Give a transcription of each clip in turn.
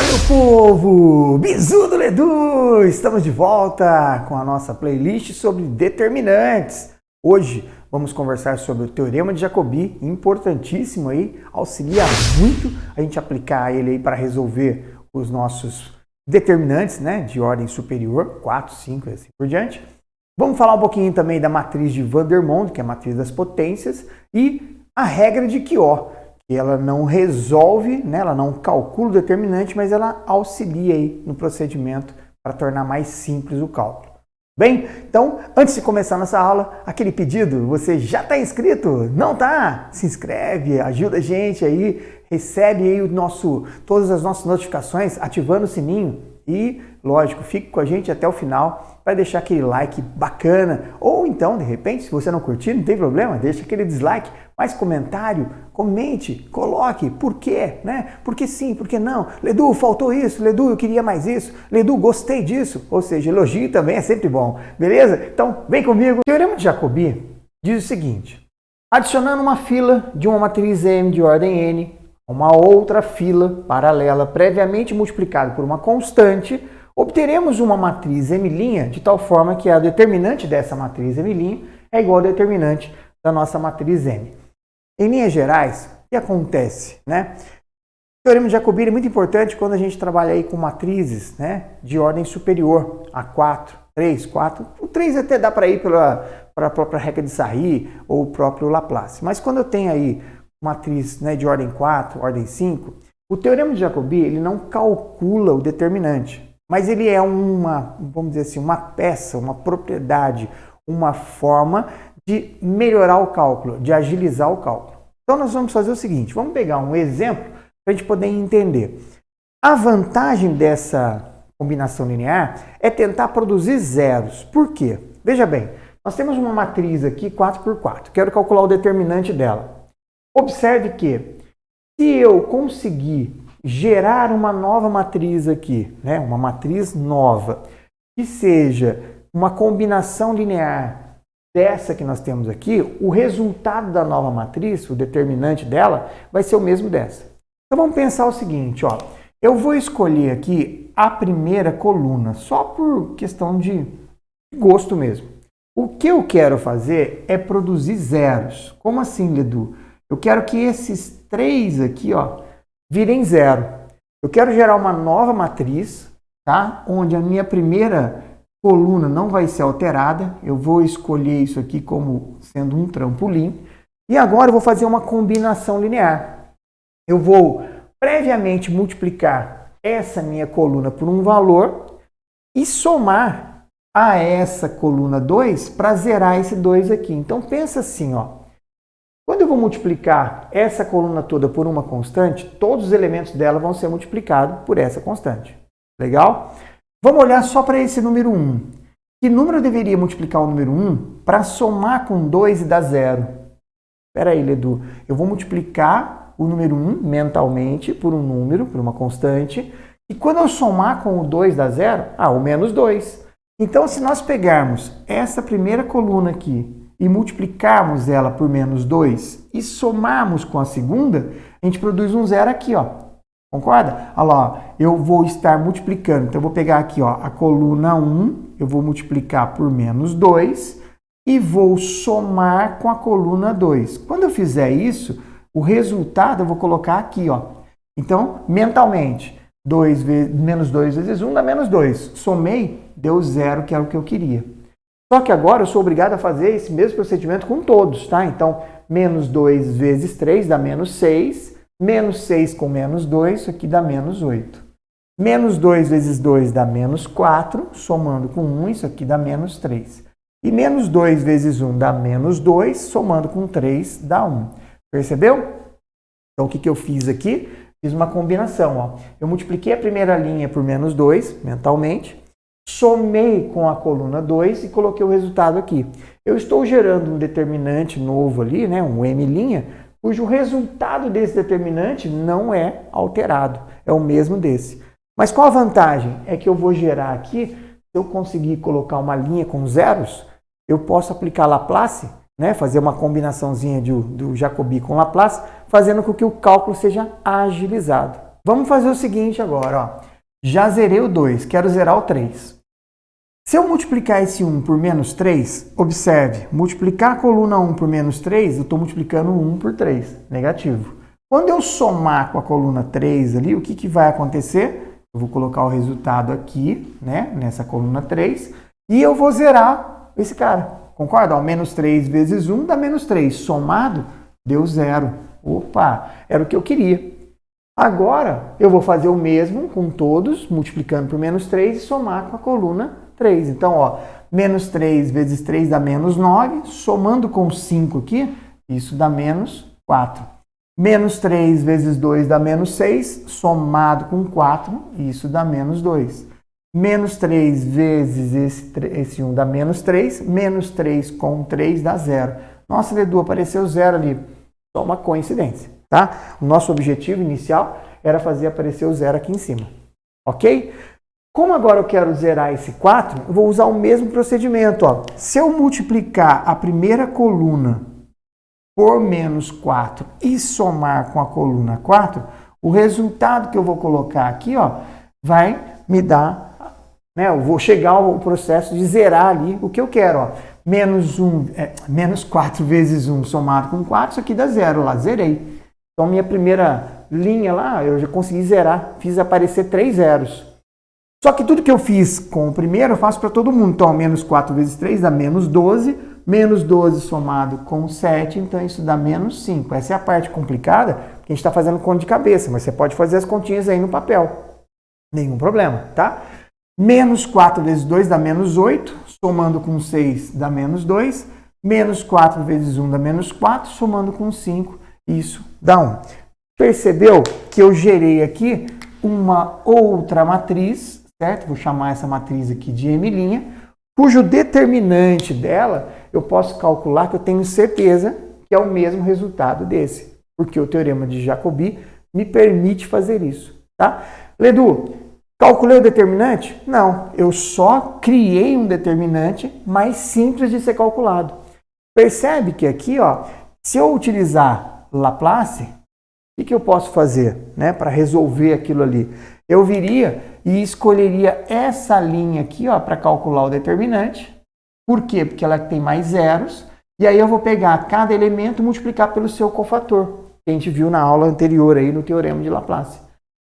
meu povo! Bizu do Ledu! Estamos de volta com a nossa playlist sobre determinantes. Hoje vamos conversar sobre o Teorema de Jacobi, importantíssimo aí, auxilia muito a gente aplicar ele aí para resolver os nossos determinantes, né, de ordem superior, 4, 5 e assim por diante. Vamos falar um pouquinho também da matriz de Vandermonde, que é a matriz das potências, e a regra de Chiot. Ela não resolve, né, ela não calcula o determinante, mas ela auxilia aí no procedimento para tornar mais simples o cálculo. Bem, então, antes de começar nossa aula, aquele pedido, você já está inscrito? Não tá? Se inscreve, ajuda a gente aí, recebe aí todas as nossas notificações, ativando o sininho e, lógico, fique com a gente até o final para deixar aquele like bacana, ou então, de repente, se você não curtir, não tem problema, deixa aquele dislike, mais comentário, comente, coloque, por quê, né? Por que sim, por que não? Ledu, faltou isso, Ledu, eu queria mais isso, Ledu, gostei disso, ou seja, elogio também é sempre bom, beleza? Então, vem comigo. O Teorema de Jacobi diz o seguinte, adicionando uma fila de uma matriz M de ordem N, uma outra fila paralela previamente multiplicada por uma constante, obteremos uma matriz M' de tal forma que a determinante dessa matriz M' é igual ao determinante da nossa matriz M. Em linhas gerais, o que acontece, né? O Teorema de Jacobi é muito importante quando a gente trabalha aí com matrizes, né, de ordem superior a 4, 3, 4. O 3 até dá para ir para a própria regra de Sarry ou o próprio Laplace. Mas quando eu tenho aí matriz, né, de ordem 4, ordem 5, o Teorema de Jacobi ele não calcula o determinante, mas ele é vamos dizer assim, uma peça, uma propriedade, uma forma de melhorar o cálculo, de agilizar o cálculo. Então nós vamos fazer o seguinte, vamos pegar um exemplo para a gente poder entender. A vantagem dessa combinação linear é tentar produzir zeros. Por quê? Veja bem, nós temos uma matriz aqui 4 por 4, quero calcular o determinante dela. Observe que se eu conseguir gerar uma nova matriz aqui, né, uma matriz nova, que seja uma combinação linear dessa que nós temos aqui, o resultado da nova matriz, o determinante dela, vai ser o mesmo dessa. Então vamos pensar o seguinte, ó, eu vou escolher aqui a primeira coluna, só por questão de gosto mesmo. O que eu quero fazer é produzir zeros. Como assim, Ledu? Eu quero que esses 3 aqui, ó, virem zero. Eu quero gerar uma nova matriz, tá? Onde a minha primeira coluna não vai ser alterada. Eu vou escolher isso aqui como sendo um trampolim. E agora eu vou fazer uma combinação linear. Eu vou previamente multiplicar essa minha coluna por um valor e somar a essa coluna 2 para zerar esse 2 aqui. Então pensa assim, ó. Quando eu vou multiplicar essa coluna toda por uma constante, todos os elementos dela vão ser multiplicados por essa constante. Legal? Vamos olhar só para esse número 1. Que número eu deveria multiplicar o número 1 para somar com 2 e dar zero? Espera aí, Ledu. Eu vou multiplicar o número 1 mentalmente por um número, por uma constante. E quando eu somar com o 2 dá zero? Ah, o menos 2. Então, se nós pegarmos essa primeira coluna aqui e multiplicarmos ela por menos 2 e somarmos com a segunda, a gente produz um zero aqui, ó. Concorda? Olha lá, eu vou estar multiplicando. Então, eu vou pegar aqui, ó, a coluna 1, eu vou multiplicar por menos 2 e vou somar com a coluna 2. Quando eu fizer isso, o resultado eu vou colocar aqui, ó. Então, mentalmente, menos 2 vezes 1 dá menos 2. Somei, deu zero, que era o que eu queria. Só que agora eu sou obrigado a fazer esse mesmo procedimento com todos, tá? Então, menos 2 vezes 3 dá menos 6. Menos 6 com menos 2, isso aqui dá menos 8. Menos 2 vezes 2 dá menos 4. Somando com 1, isso aqui dá menos 3. E menos 2 vezes 1 dá menos 2. Somando com 3 dá 1. Percebeu? Então, o que eu fiz aqui? Fiz uma combinação, ó. Eu multipliquei a primeira linha por menos 2, mentalmente. Somei com a coluna 2 e coloquei o resultado aqui. Eu estou gerando um determinante novo ali, né, um M', cujo resultado desse determinante não é alterado, é o mesmo desse. Mas qual a vantagem? É que eu vou gerar aqui, se eu conseguir colocar uma linha com zeros, eu posso aplicar Laplace, né, fazer uma combinaçãozinha do Jacobi com Laplace, fazendo com que o cálculo seja agilizado. Vamos fazer o seguinte agora, ó. Já zerei o 2, quero zerar o 3. Se eu multiplicar esse 1 por menos 3, observe, multiplicar a coluna 1 por menos 3, eu estou multiplicando 1 por 3, negativo. Quando eu somar com a coluna 3 ali, o que vai acontecer? Eu vou colocar o resultado aqui, né, nessa coluna 3, e eu vou zerar esse cara. Concorda? Ó, menos 3 vezes 1 dá menos 3. Somado, deu 0. Opa, era o que eu queria. Agora, eu vou fazer o mesmo com todos, multiplicando por menos 3 e somar com a coluna 3. Então, ó, menos 3 vezes 3 dá menos 9. Somando com 5 aqui, isso dá menos 4. Menos 3 vezes 2 dá menos 6. Somado com 4, isso dá menos 2. Menos 3 vezes esse 1 dá menos 3. Menos 3 com 3 dá 0. Nossa, Ledu, apareceu 0 ali. Só uma coincidência, tá? O nosso objetivo inicial era fazer aparecer o 0 aqui em cima. Ok? Como agora eu quero zerar esse 4, eu vou usar o mesmo procedimento. Ó. Se eu multiplicar a primeira coluna por menos 4 e somar com a coluna 4, o resultado que eu vou colocar aqui, ó, vai me dar, né, eu vou chegar ao processo de zerar ali o que eu quero. Ó. Menos 4 vezes 1 somado com 4, isso aqui dá 0 lá, zerei. Então, minha primeira linha lá, eu já consegui zerar, fiz aparecer 3 zeros. Só que tudo que eu fiz com o primeiro, eu faço para todo mundo. Então, menos 4 vezes 3 dá menos 12, menos 12 somado com 7, então isso dá menos 5. Essa é a parte complicada, porque a gente está fazendo conta de cabeça, mas você pode fazer as continhas aí no papel. Nenhum problema, tá? Menos 4 vezes 2 dá menos 8, somando com 6 dá menos 2, menos 4 vezes 1 dá menos 4, somando com 5, isso dá 1. Percebeu que eu gerei aqui uma outra matriz, certo? Vou chamar essa matriz aqui de M', cujo determinante dela eu posso calcular que eu tenho certeza que é o mesmo resultado desse, porque o teorema de Jacobi me permite fazer isso, tá? Ledu, calculei o determinante? Não, eu só criei um determinante mais simples de ser calculado. Percebe que aqui, ó, se eu utilizar Laplace, o que eu posso fazer, né, para resolver aquilo ali? Eu viria e escolheria essa linha aqui, ó, para calcular o determinante. Por quê? Porque ela tem mais zeros. E aí eu vou pegar cada elemento e multiplicar pelo seu cofator, que a gente viu na aula anterior aí no teorema de Laplace.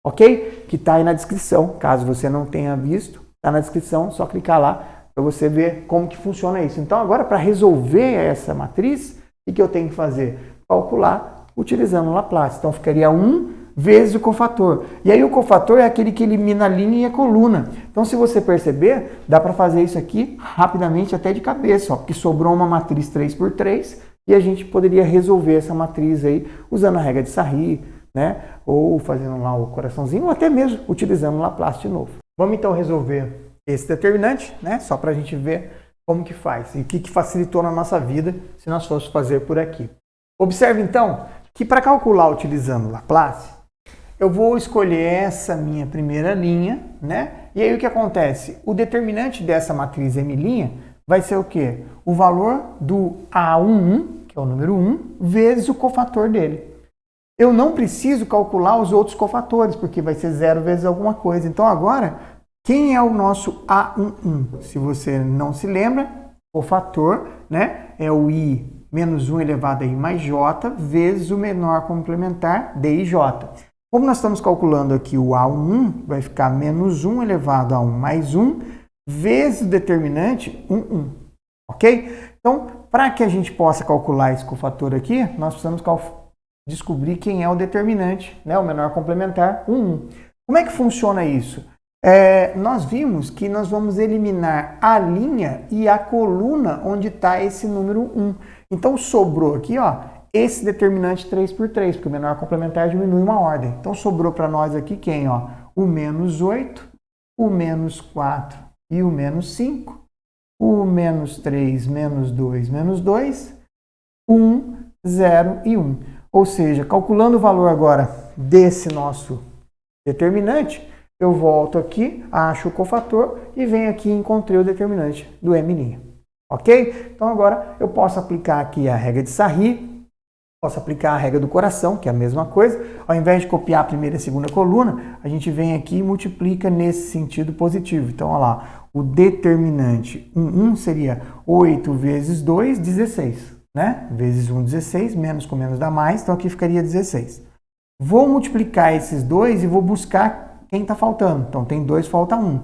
Ok? Que está aí na descrição. Caso você não tenha visto, está na descrição, só clicar lá para você ver como que funciona isso. Então agora, para resolver essa matriz, o que eu tenho que fazer? Calcular utilizando o Laplace. Então ficaria 1 vezes o cofator. E aí o cofator é aquele que elimina a linha e a coluna. Então se você perceber, dá para fazer isso aqui rapidamente até de cabeça, ó, porque sobrou uma matriz 3 por 3 e a gente poderia resolver essa matriz aí usando a regra de Sarri, né? Ou fazendo lá o coraçãozinho, ou até mesmo utilizando o Laplace de novo. Vamos então resolver esse determinante, né? Só para a gente ver como que faz e o que facilitou na nossa vida se nós fôssemos fazer por aqui. Observe então que para calcular utilizando Laplace, eu vou escolher essa minha primeira linha, né? E aí o que acontece? O determinante dessa matriz M' vai ser o quê? O valor do A11, que é o número 1, vezes o cofator dele. Eu não preciso calcular os outros cofatores, porque vai ser 0 vezes alguma coisa. Então agora, quem é o nosso A11? Se você não se lembra, cofator, né? É o I menos 1 elevado a I mais J, vezes o menor complementar DIJ. Como nós estamos calculando aqui o A11, vai ficar menos 1 elevado a 1 mais 1, vezes o determinante 1. Ok? Então, para que a gente possa calcular esse cofator aqui, nós precisamos descobrir quem é o determinante, né? O menor complementar 1. Como é que funciona isso? Nós vimos que nós vamos eliminar a linha e a coluna onde está esse número 1. Então, sobrou aqui, ó, esse determinante 3 por 3, porque o menor complementar diminui uma ordem. Então, sobrou para nós aqui quem? Ó? O menos 8, o menos 4 e o menos 5, o menos 3, menos 2, 1, 0 e 1. Ou seja, calculando o valor agora desse nosso determinante, eu volto aqui, acho o cofator e venho aqui e encontrei o determinante do M'. Ok? Então agora eu posso aplicar aqui a regra de Sarri Posso aplicar a regra do coração, que é a mesma coisa. Ao invés de copiar a primeira e a segunda coluna, a gente vem aqui e multiplica nesse sentido positivo. Então, olha lá, o determinante 1 seria 8 vezes 2, 16. Né? Vezes 1, 16, menos com menos dá mais, então aqui ficaria 16. Vou multiplicar esses dois e vou buscar quem está faltando. Então, tem 2, falta 1.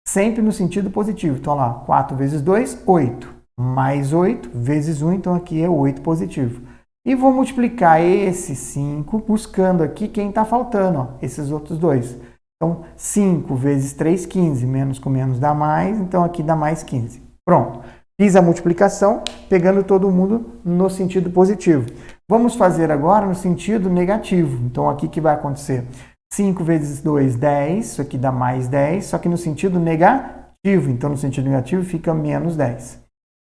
Sempre no sentido positivo. Então, olha lá, 4 vezes 2, 8. Mais 8 vezes 1, então aqui é 8 positivo. E vou multiplicar esse 5 buscando aqui quem está faltando, ó, esses outros dois. Então, 5 vezes 3, 15. Menos com menos dá mais, então aqui dá mais 15. Pronto. Fiz a multiplicação, pegando todo mundo no sentido positivo. Vamos fazer agora no sentido negativo. Então, aqui que vai acontecer? 5 vezes 2, 10. Isso aqui dá mais 10, só que no sentido negativo. Então, no sentido negativo fica menos 10.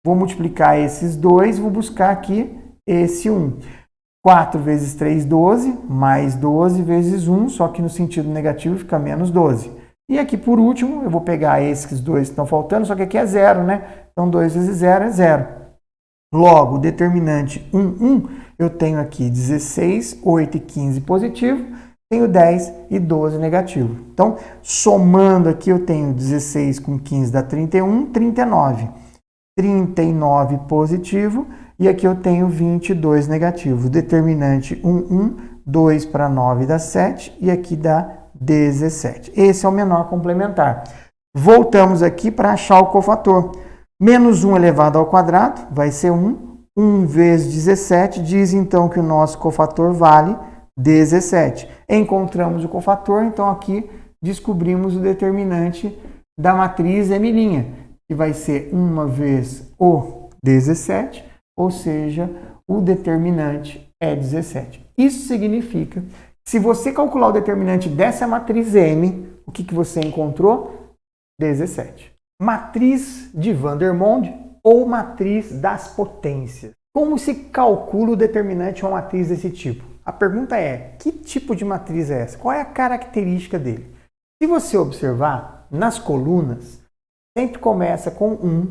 Vou multiplicar esses dois, vou buscar aqui esse 1. 4 vezes 3, 12, mais 12 vezes 1, só que no sentido negativo fica menos 12. E aqui, por último, eu vou pegar esses dois que estão faltando, só que aqui é 0, né? Então, 2 vezes 0 é 0. Logo, o determinante 1, 1, eu tenho aqui 16, 8 e 15 positivo, tenho 10 e 12 negativo. Então, somando aqui, eu tenho 16 com 15 dá 31, 39. 39 positivo, e aqui eu tenho 22 negativo. Determinante 1, 1, 2 para 9 dá 7, e aqui dá 17. Esse é o menor complementar. Voltamos aqui para achar o cofator. Menos 1 elevado ao quadrado vai ser 1. 1 vezes 17 diz então que o nosso cofator vale 17. Encontramos o cofator, então aqui descobrimos o determinante da matriz M', que vai ser 1 vezes o 17, ou seja, o determinante é 17. Isso significa que se você calcular o determinante dessa matriz M, o que você encontrou? 17. Matriz de Vandermonde ou matriz das potências. Como se calcula o determinante de uma matriz desse tipo? A pergunta é, que tipo de matriz é essa? Qual é a característica dele? Se você observar, nas colunas, sempre começa com 1,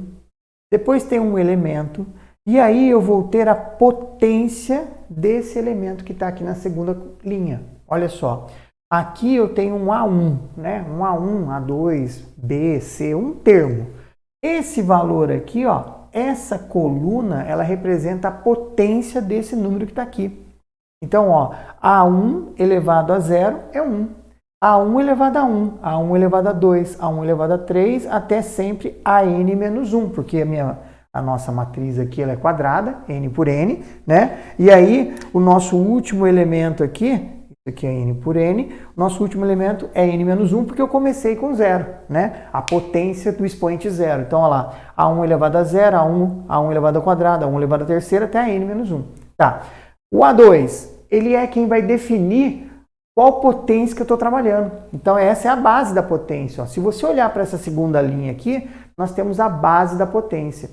depois tem um elemento, e aí eu vou ter a potência desse elemento que está aqui na segunda linha. Olha só, aqui eu tenho um A1, né? Um A1, A2, B, C, um termo. Esse valor aqui, ó, essa coluna, ela representa a potência desse número que está aqui. Então, ó, A1 elevado a 0 é 1. A1 elevado a 1, A1 elevado a 2, A1 elevado a 3, até sempre AN menos 1, porque a nossa matriz aqui ela é quadrada, N por N, né? E aí, o nosso último elemento aqui, isso aqui é N por N, o nosso último elemento é N menos 1, porque eu comecei com 0, né? A potência do expoente 0. Então, olha lá, A1 elevado a 0, A1 elevado ao quadrado, A1 elevado a terceira, até a N menos 1. Tá. O A2, ele é quem vai definir qual potência que eu estou trabalhando. Então, essa é a base da potência. Ó. Se você olhar para essa segunda linha aqui, nós temos a base da potência.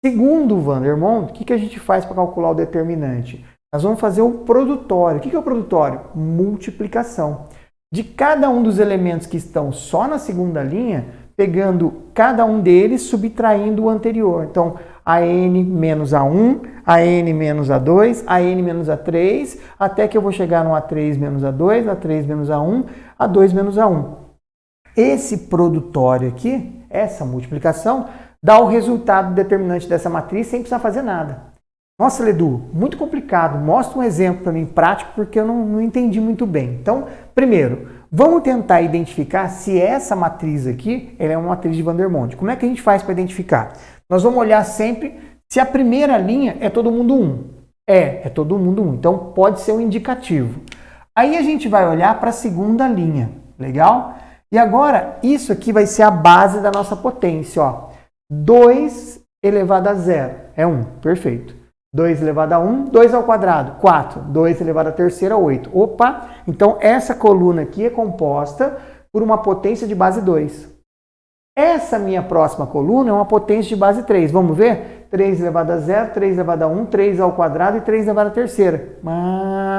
Segundo o Vandermonde, o que a gente faz para calcular o determinante? Nós vamos fazer o produtório. O que é o produtório? Multiplicação. De cada um dos elementos que estão só na segunda linha, pegando cada um deles, subtraindo o anterior. Então, AN menos A1, AN menos A2, AN menos A3, até que eu vou chegar no A3 menos A2, A3 menos A1, A2 menos A1. Esse produtório aqui, essa multiplicação, dá o resultado determinante dessa matriz sem precisar fazer nada. Nossa, Ledu, muito complicado. Mostra um exemplo para mim prático, porque eu não entendi muito bem. Então, primeiro, vamos tentar identificar se essa matriz aqui ela é uma matriz de Vandermonde. Como é que a gente faz para identificar? Nós vamos olhar sempre se a primeira linha é todo mundo 1. É todo mundo 1. Então, pode ser um indicativo. Aí a gente vai olhar para a segunda linha. Legal? E agora, isso aqui vai ser a base da nossa potência. Ó. 2 elevado a 0 é 1. Perfeito. 2 elevado a 1, 2 ao quadrado, 4. 2 elevado a terceira, 8. Opa! Então, essa coluna aqui é composta por uma potência de base 2. Essa minha próxima coluna é uma potência de base 3. Vamos ver? 3 elevado a 0, 3 elevado a 1, 3 ao quadrado e 3 elevado a terceira.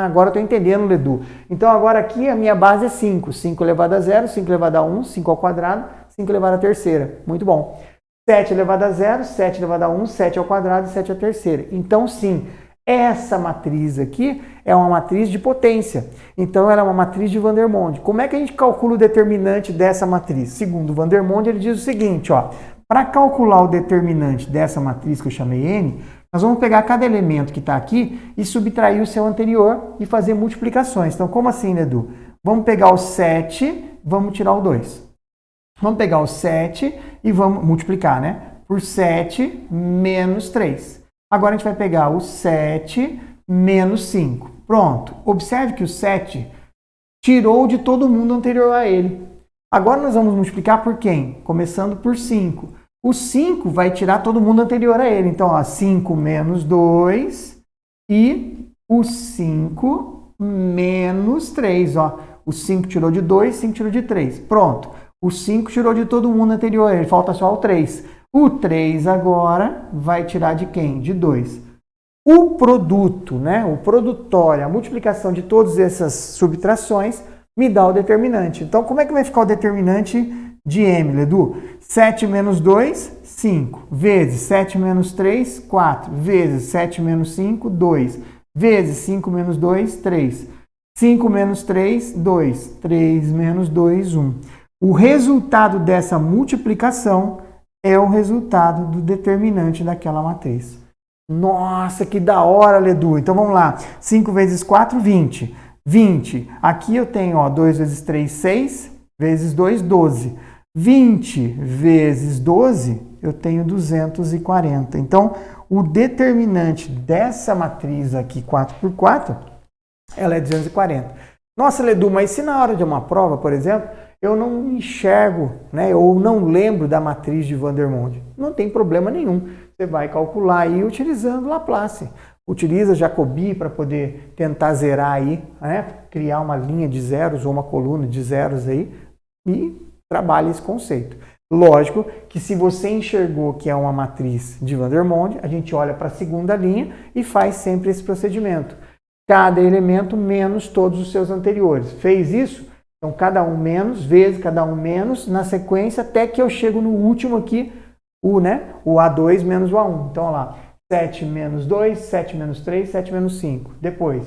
Agora eu estou entendendo, Ledu. Então, agora aqui a minha base é 5. 5 elevado a 0, 5 elevado a 1, 5 ao quadrado, 5 elevado a terceira. Muito bom. 7 elevado a 0, 7 elevado a 1, 7 ao quadrado e 7 à terceira. Então, sim, Essa matriz aqui é uma matriz de potência. Então, ela é uma matriz de Vandermonde. Como é que a gente calcula o determinante dessa matriz? Segundo Vandermonde, ele diz o seguinte, ó. Para calcular o determinante dessa matriz que eu chamei N, nós vamos pegar cada elemento que está aqui e subtrair o seu anterior e fazer multiplicações. Então, como assim, Edu? Vamos pegar o 7, vamos tirar o 2. Vamos pegar o 7 e vamos multiplicar, né? Por 7 menos 3. Agora a gente vai pegar o 7 menos 5. Pronto. Observe que o 7 tirou de todo mundo anterior a ele. Agora nós vamos multiplicar por quem? Começando por 5. O 5 vai tirar todo mundo anterior a ele. Então, ó, 5 menos 2 e o 5 menos 3. Ó. O 5 tirou de 2, 5 tirou de 3. Pronto. O 5 tirou de todo mundo anterior a ele. Falta só o 3. O 3 agora vai tirar de quem? De 2. O produto, né? O produtório, a multiplicação de todas essas subtrações me dá o determinante. Então, como é que vai ficar o determinante de M, Edu? 7 menos 2, 5. Vezes 7 menos 3, 4. Vezes 7 menos 5, 2. Vezes 5 menos 2, 3. 5 menos 3, 2. 3 menos 2, 1. O resultado dessa multiplicação é o resultado do determinante daquela matriz. Nossa, que da hora, Edu. Então, vamos lá. 5 vezes 4, 20. 20. Aqui eu tenho, ó, 2 vezes 3, 6. Vezes 2, 12. 20 vezes 12, eu tenho 240. Então, o determinante dessa matriz aqui, 4 por 4, ela é 240. Nossa, Edu, mas se na hora de uma prova, por exemplo, eu não enxergo, né, ou não lembro da matriz de Vandermonde, não tem problema nenhum. Você vai calcular aí utilizando Laplace. Utiliza Jacobi para poder tentar zerar aí, né, criar uma linha de zeros ou uma coluna de zeros aí e trabalha esse conceito. Lógico que se você enxergou que é uma matriz de Vandermonde, a gente olha para a segunda linha e faz sempre esse procedimento. Cada elemento menos todos os seus anteriores. Fez isso? Então, cada um menos, vezes cada um menos, na sequência, até que eu chego no último aqui, o A2 menos o A1. Então, olha lá, 7 menos 2, 7 menos 3, 7 menos 5. Depois,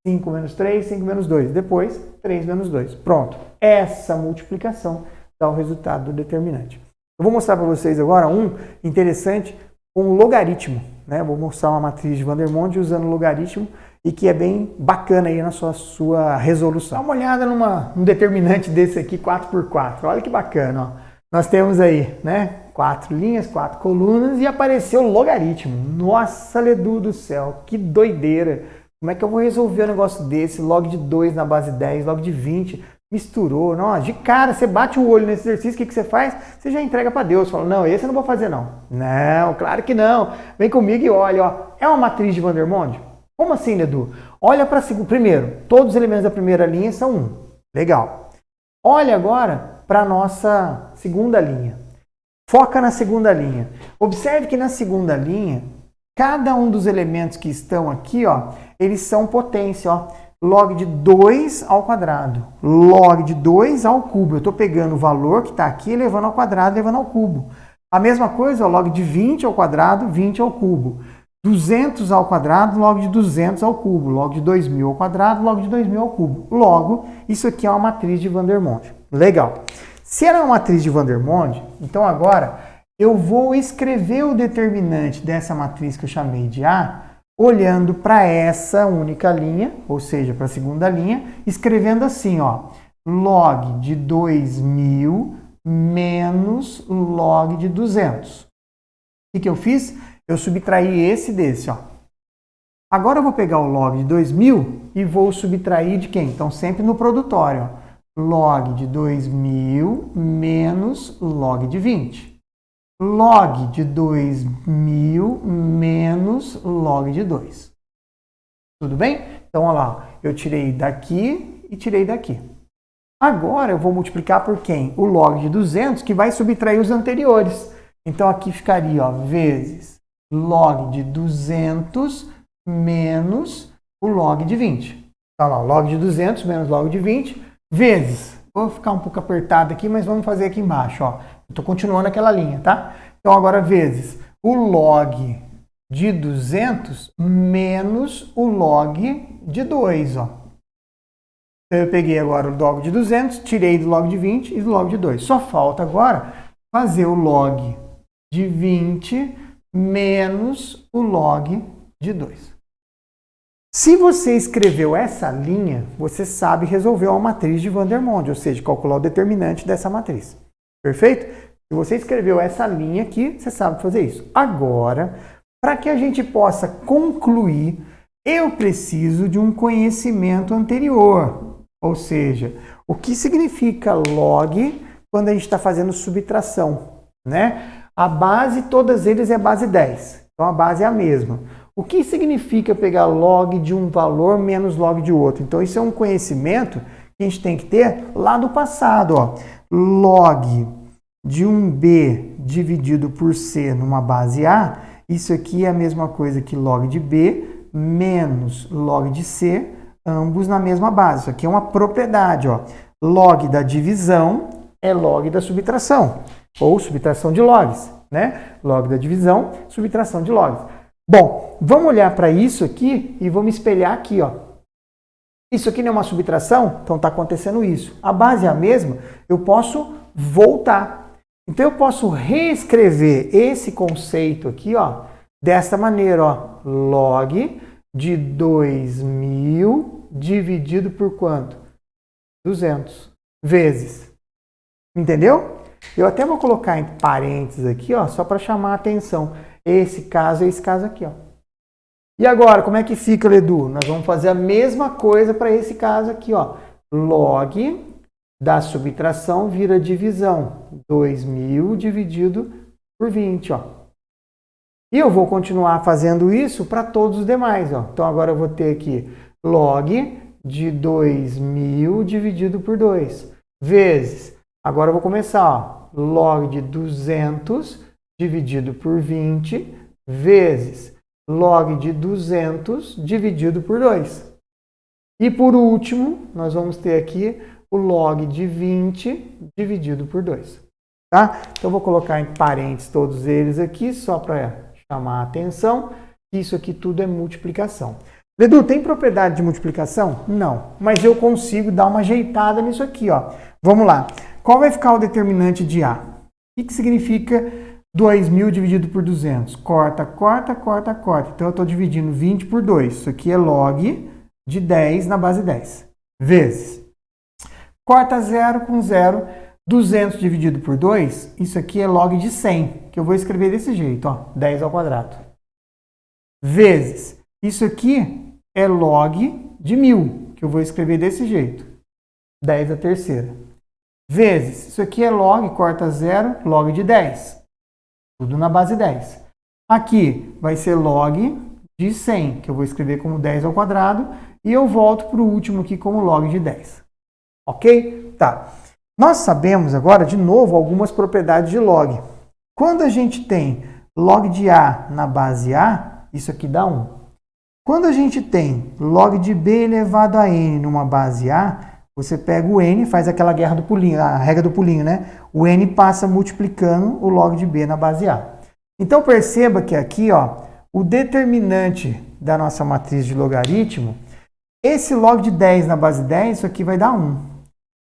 5 menos 3, 5 menos 2. Depois, 3 menos 2. Pronto. Essa multiplicação dá o resultado do determinante. Eu vou mostrar para vocês agora um interessante com um logaritmo, né? Vou mostrar uma matriz de Vandermonde usando logaritmo e que é bem bacana aí na sua resolução. Dá uma olhada num determinante desse aqui, 4 por 4. Olha que bacana, ó. Nós temos aí, né, 4 linhas, 4 colunas e apareceu o logaritmo. Nossa, Edu do céu, que doideira. Como é que eu vou resolver um negócio desse? Log de 2 na base 10, log de 20, misturou. Não, de cara, você bate o olho nesse exercício, o que você faz? Você já entrega para Deus. Fala, não, esse eu não vou fazer não. Não, claro que não. Vem comigo e olha, ó. É uma matriz de Vandermonde? Como assim, Edu? Olha para a segunda. Primeiro, todos os elementos da primeira linha são 1. Legal. Olha agora para a nossa segunda linha. Foca na segunda linha. Observe que na segunda linha, cada um dos elementos que estão aqui, ó, eles são potência, ó. Log de 2 ao quadrado. Log de 2 ao cubo. Eu estou pegando o valor que está aqui, levando ao quadrado, levando ao cubo. A mesma coisa, ó, log de 20 ao quadrado, 20 ao cubo. 200 ao quadrado, log de 200 ao cubo. Log de 2000 ao quadrado, log de 2000 ao cubo. Logo, isso aqui é uma matriz de Vandermonde. Legal. Se era uma matriz de Vandermonde, então agora eu vou escrever o determinante dessa matriz que eu chamei de A, olhando para essa única linha, ou seja, para a segunda linha, escrevendo assim, ó, log de 2000 menos log de 200. O que eu fiz? Eu subtraí esse desse, ó. Agora eu vou pegar o log de 2000 e vou subtrair de quem? Então, sempre no produtório, ó. Log de 2000 menos log de 20. Log de 2000 menos log de 2. Tudo bem? Então, olha lá, eu tirei daqui e tirei daqui. Agora eu vou multiplicar por quem? O log de 200, que vai subtrair os anteriores. Então, aqui ficaria, ó, vezes log de 200 menos o log de 20. Então, lá, log de 200 menos log de 20, vezes, vou ficar um pouco apertado aqui, mas vamos fazer aqui embaixo, ó. Estou continuando aquela linha, tá? Então, agora vezes o log de 200 menos o log de 2, ó. Então, eu peguei agora o log de 200, tirei do log de 20 e do log de 2. Só falta agora fazer o log de 20 menos o log de 2. Se você escreveu essa linha, você sabe resolver uma matriz de Vandermonde, ou seja, calcular o determinante dessa matriz. Perfeito? Se você escreveu essa linha aqui, você sabe fazer isso. Agora, para que a gente possa concluir, eu preciso de um conhecimento anterior. Ou seja, o que significa log quando a gente está fazendo subtração, né? A base, todas eles é base 10. Então, a base é a mesma. O que significa pegar log de um valor menos log de outro? Então, isso é um conhecimento que a gente tem que ter lá do passado, ó. Log de 1b dividido por c numa base A, isso aqui é a mesma coisa que log de b menos log de c, ambos na mesma base. Isso aqui é uma propriedade, ó. Log da divisão é log da subtração, ou subtração de logs, né? Log da divisão, subtração de logs. Bom, vamos olhar para isso aqui e vamos espelhar aqui, ó. Isso aqui não é uma subtração? Então está acontecendo isso. A base é a mesma, eu posso voltar. Então eu posso reescrever esse conceito aqui, ó, dessa maneira, ó. Log de 2000 dividido por quanto? 200 vezes. Entendeu? Eu até vou colocar em parênteses aqui, ó, só para chamar a atenção. Esse caso é esse caso aqui, ó. E agora, como é que fica, Ledu? Nós vamos fazer a mesma coisa para esse caso aqui, ó. Log da subtração vira divisão. 2000 dividido por 20, ó. E eu vou continuar fazendo isso para todos os demais, ó. Então, agora eu vou ter aqui log de 2000 dividido por 2 vezes. Agora eu vou começar, ó. Log de 200 dividido por 20 vezes log de 200 dividido por 2. E por último, nós vamos ter aqui o log de 20 dividido por 2. Tá? Então, eu vou colocar em parênteses todos eles aqui, só para chamar a atenção. Isso aqui tudo é multiplicação. Ledu, tem propriedade de multiplicação? Não, mas eu consigo dar uma ajeitada nisso aqui, ó. Vamos lá. Qual vai ficar o determinante de A? O que significa 2000 dividido por 200? Corta, corta, corta, corta. Então, eu estou dividindo 20 por 2. Isso aqui é log de 10 na base 10. Vezes. Corta 0 com 0. 200 dividido por 2. Isso aqui é log de 100. Que eu vou escrever desse jeito, ó. 10 ao quadrado. Vezes. Isso aqui é log de 1000. Que eu vou escrever desse jeito. 10 à terceira. Vezes. Isso aqui é log, corta 0, log de 10. Tudo na base 10. Aqui vai ser log de 100, que eu vou escrever como 10 ao quadrado, e eu volto para o último aqui como log de 10. Ok? Tá. Nós sabemos agora, de novo, algumas propriedades de log. Quando a gente tem log de A na base A, isso aqui dá 1. Quando a gente tem log de B elevado a N numa base A, você pega o N, faz aquela guerra do pulinho, a regra do pulinho, né? O N passa multiplicando o log de B na base A. Então, perceba que aqui, ó, o determinante da nossa matriz de logaritmo, esse log de 10 na base 10, isso aqui vai dar 1.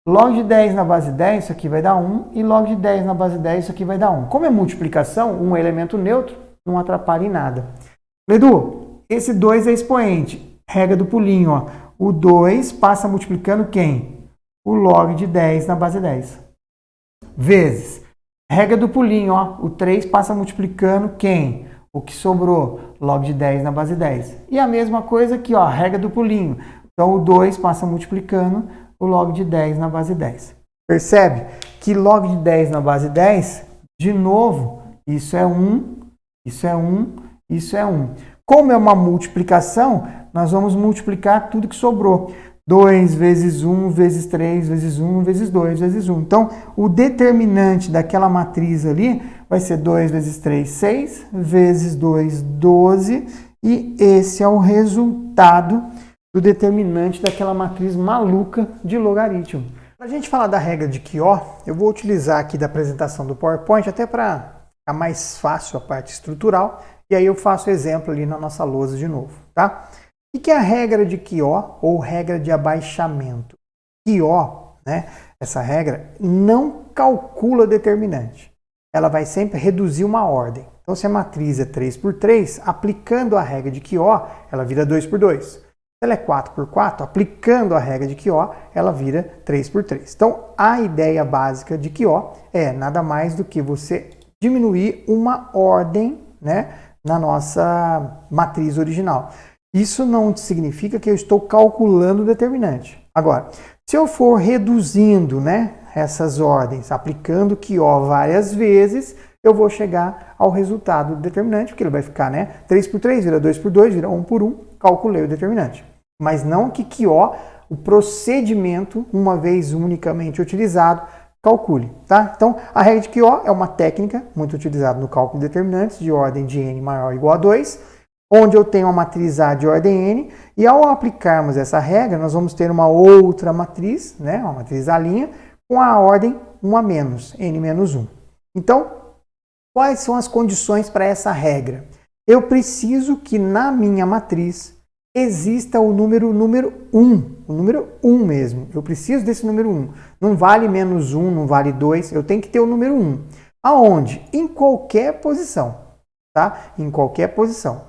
Log de 10 na base 10, isso aqui vai dar 1. E log de 10 na base 10, isso aqui vai dar 1. Como é multiplicação, um elemento neutro não atrapalha em nada. Ledu, esse 2 é expoente. Regra do pulinho, ó. O 2 passa multiplicando quem? O log de 10 na base 10. Vezes. Regra do pulinho, ó. O 3 passa multiplicando quem? O que sobrou? Log de 10 na base 10. E a mesma coisa aqui, ó. Regra do pulinho. Então, o 2 passa multiplicando o log de 10 na base 10. Percebe que log de 10 na base 10, de novo, isso é 1, isso é 1, isso é 1. Como é uma multiplicação, nós vamos multiplicar tudo que sobrou. 2 vezes 1, vezes 3, vezes 1, vezes 2, vezes 1. Então, o determinante daquela matriz ali vai ser 2 vezes 3, 6, vezes 2, 12. E esse é o resultado do determinante daquela matriz maluca de logaritmo. Para a gente falar da regra de Kio, eu vou utilizar aqui da apresentação do PowerPoint, até para ficar mais fácil a parte estrutural. E aí eu faço o exemplo ali na nossa lousa de novo, tá? O que é a regra de QO ou regra de abaixamento? QO, né? Essa regra não calcula determinante. Ela vai sempre reduzir uma ordem. Então, se a matriz é 3 por 3, aplicando a regra de QO, ela vira 2 por 2. Se ela é 4 por 4, aplicando a regra de QO, ela vira 3 por 3. Então, a ideia básica de QO é nada mais do que você diminuir uma ordem, né, na nossa matriz original. Isso não significa que eu estou calculando o determinante. Agora, se eu for reduzindo, né, essas ordens, aplicando QO várias vezes, eu vou chegar ao resultado do determinante, porque ele vai ficar, né, 3 por 3, vira 2 por 2, vira 1 por 1, calculei o determinante. Mas não que QO, o procedimento, uma vez unicamente utilizado, calcule, tá? Então, a regra de QO é uma técnica muito utilizada no cálculo de determinantes de ordem de n maior ou igual a 2, onde eu tenho uma matriz A de ordem n, e ao aplicarmos essa regra, nós vamos ter uma outra matriz, né, uma matriz A', com a ordem 1 a menos, n menos 1. Então, quais são as condições para essa regra? Eu preciso que na minha matriz exista o número 1, o número 1 mesmo. Eu preciso desse número 1. Não vale menos 1, não vale 2, eu tenho que ter o número 1. Aonde? Em qualquer posição, tá? Em qualquer posição.